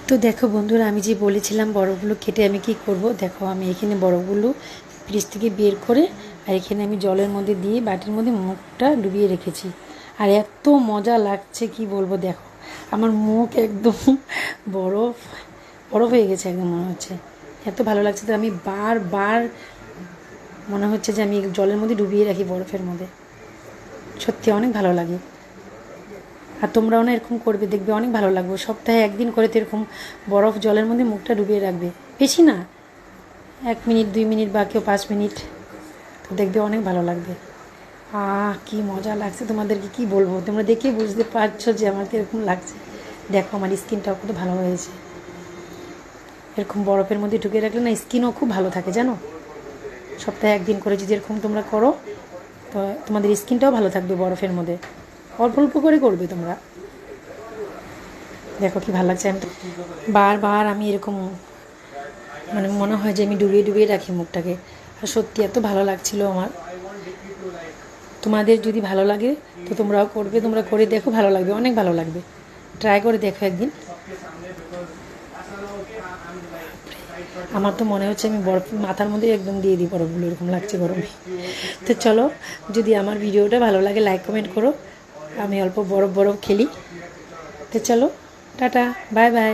তো দেখো বন্ধুরা, আমি যে বলেছিলাম বরফগুলো কেটে আমি কি করব, দেখো আমি এখানে বরফগুলো ফ্রিজ থেকে বের করে আর এখানে আমি জলের মধ্যে দিয়ে বাটির মধ্যে মুখটা ডুবিয়ে রেখেছি। আর এত মজা লাগছে কি বলবো, দেখো আমার মুখ একদম বরফ বরফ হয়ে গেছে একদম, মনে হচ্ছে এত ভালো লাগছে। তো আমি বারবার মনে হচ্ছে যে আমি জলের মধ্যে ডুবিয়ে রাখি, বরফের মধ্যে। সত্যি অনেক ভালো লাগে। আর তোমরাও না এরকম করবে, দেখবে অনেক ভালো লাগবে। সপ্তাহে একদিন করে তো এরকম বরফ জলের মধ্যে মুখটা ডুবিয়ে রাখবে, বেশি না, 1 মিনিট 2 মিনিট বা কেউ 5 মিনিট, তো দেখবে অনেক ভালো লাগবে। কি মজা লাগছে, তোমাদেরকে কি বলবো, তোমরা দেখেই বুঝতে পারছো যে আমার কীরকম লাগছে। দেখো আমার স্কিনটাও কত ভালো হয়েছে। এরকম বরফের মধ্যে ঢুকিয়ে রাখলে না স্কিনও খুব ভালো থাকে জানো। সপ্তাহে একদিন করে যদি এরকম তোমরা করো তো তোমাদের স্কিনটাও ভালো থাকবে বরফের মধ্যে। অল্প অল্প করে করবে তোমরা। দেখো কি ভালো লাগছে। আমি তো বারবার আমি এরকম মানে মনে হয় যে আমি ডুবিয়ে ডুবিয়ে রাখি মুখটাকে। আর সত্যি এত ভালো লাগছিল আমার। তোমাদের যদি ভালো লাগে তো তোমরাও করবে, তোমরা করে দেখো, ভালো লাগবে, অনেক ভালো লাগবে। ট্রাই করে দেখো একদিন। আমার তো মনে হচ্ছে আমি বরফ মাথার মধ্যে একদম দিয়ে দিই বরফগুলো, এরকম লাগছে গরমে। তো চলো, যদি আমার ভিডিওটা ভালো লাগে লাইক কমেন্ট করো। আমি অল্প বরফ বরফ খেলি। তো চলো, টাটা, বাই বাই।